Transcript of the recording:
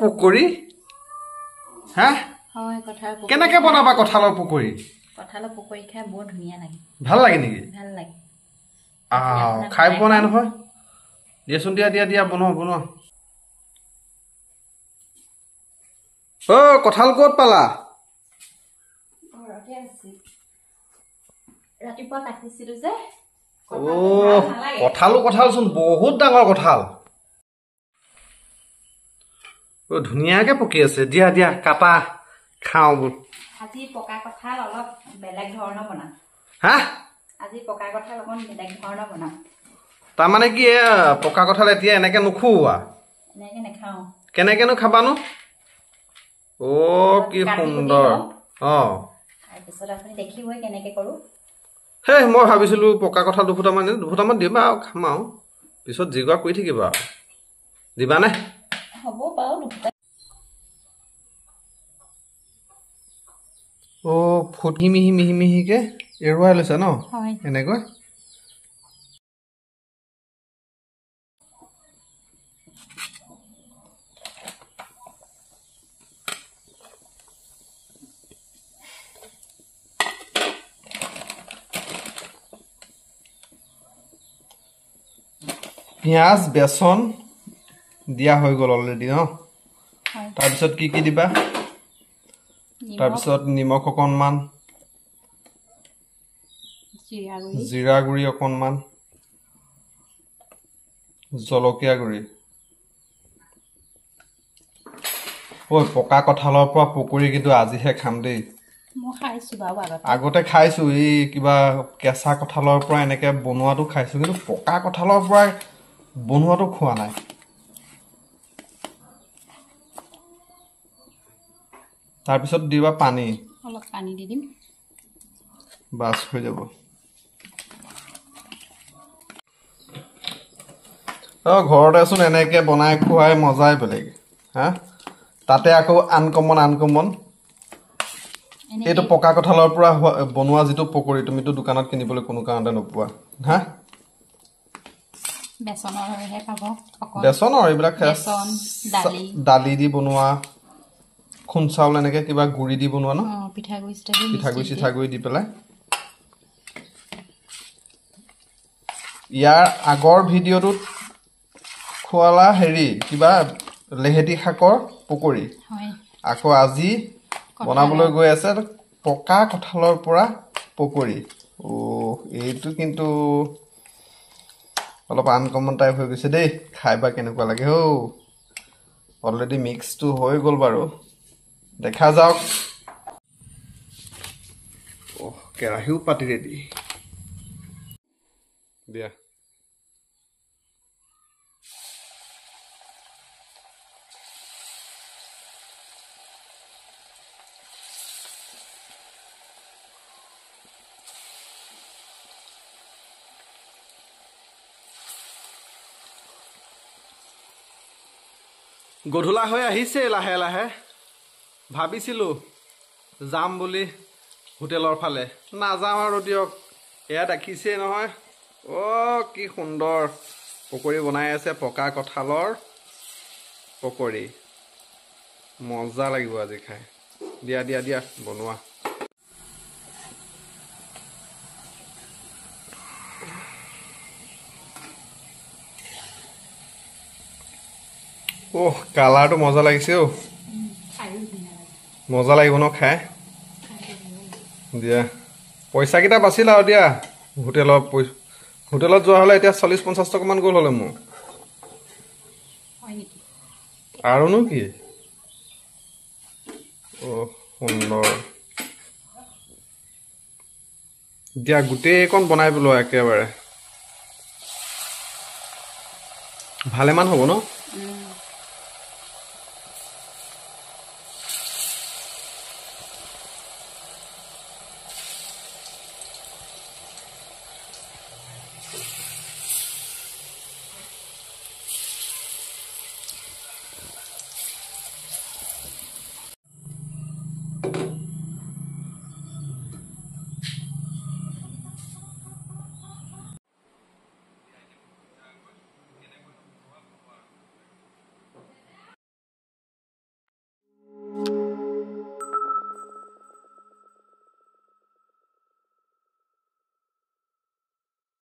পকৰি হা হয় কঁঠালৰ পকৰি কেনেকৈ বনাবা কঁঠালৰ পকৰি খাই বৰ ধুনীয়া লাগে ভাল লাগে নেকি ভাল লাগে খাই পোৱা নাই নহয় দিয়াচোন দিয়া বনোৱা কঁঠাল ক'ত পালা ৰাতিপুৱা কাটিছিলো যে কঁঠালচোন বহুত ডাঙৰ কঁঠাল ধুনীয়াকে পকি আছে দিয়া কাটা খাওঁ বোল আজি পকা কঁঠাল অলপ বেলেগ ধৰণৰ বনাম হা আজি পকা কঁঠাল অকণ বেলেগ ধৰণৰ বনাম তাৰমানে কি পকা কঁঠাল এতিয়া এনেকে নুখুওৱা এনেকে নাখাওঁ কেনেকেনো খাবানো কি সুন্দৰ তাৰপিছত আপুনি দেখিবই কেনেকে কৰোঁ মই ভাবিছিলো পকা কঁঠাল দুফুটামান দিবা আৰু খাম আৰু পিছত যি কৰা কৰি থাকিবা আৰু দিবানে হ'ব বাৰু ফুটি মিহিকে এৰুৱাই লৈছা ন এনেকৈ পিঁয়াজ বেচন দিয়া হৈ গ'ল অলৰেডি ন তাৰপিছত কি দিবা তাৰপিছত নিমখ অকণমান জিৰা গুৰি অকণমান জলকীয়া গুৰি পকা কঁঠালৰ পৰা পকৰি কিন্তু আজিহে খাম দেই আগতে খাইছো এই কিবা কেঁচা কঁঠালৰ পৰা এনেকে বনোৱাটো খাইছো কিন্তু পকা কঁঠালৰ পৰা বনোৱাটো খোৱা নাই তাৰপিছত দিবা পানী অলপ পানী দি দিম বাছ হৈ যাব ঘৰতে আছোন এনেকে বনাই খুৱাই মজাই বেলেগ হা তাতে আকৌ আনকমন এইটো পকা কঁঠালৰ পৰা বনোৱা যিটো পকৰি তুমিতো দোকানত কিনিবলৈ কোনো কাৰণতে নোপোৱা হা বেচনৰ এইবিলাক দালি দি বনোৱা খুন চাউল এনেকে কিবা গুড়ি দি বনোৱা ন পিঠাগুড়ি দি পেলাই ইয়াৰ আগৰ ভিডিঅ'টোত খোৱালা কিবা লেহেতি শাকৰ পকৰি আকৌ আজি বনাবলৈ গৈ আছে পকা কঁঠালৰ পৰা পকৰি এইটো কিন্তু অলপ আনকমন টাইপ হৈ গৈছে দেই খাই বা কেনেকুৱা লাগে অলৰেডি মিক্সটো হৈ গ'ল বাৰু দেখা যাওক কেৰাহীও পাতি ৰেডি দিয়া গধূলা হৈ আহিছে লাহে লাহে ভাবিছিলো যাম বুলি হোটেলৰ ফালে নাযাওঁ আৰু দিয়ক এয়া দেখিছেই নহয় কি সুন্দৰ পকৰি বনাই আছে পকা কঁঠালৰ পকৰি মজা লাগিব আজি খাই দিয়া বনোৱা কালাৰটো মজা লাগিছে মজা লাগিব ন খাই দিয়া পইচা কেইটা বাচিল আৰু দিয়া হোটেলত যোৱা হ'লে এতিয়া 40-50 টকামান গ'ল হ'লে মোৰ আৰুনো কি সুন্দৰ দিয়া গোটেইকণ বনাই পেলোৱা একেবাৰে ভালেমান হ'ব ন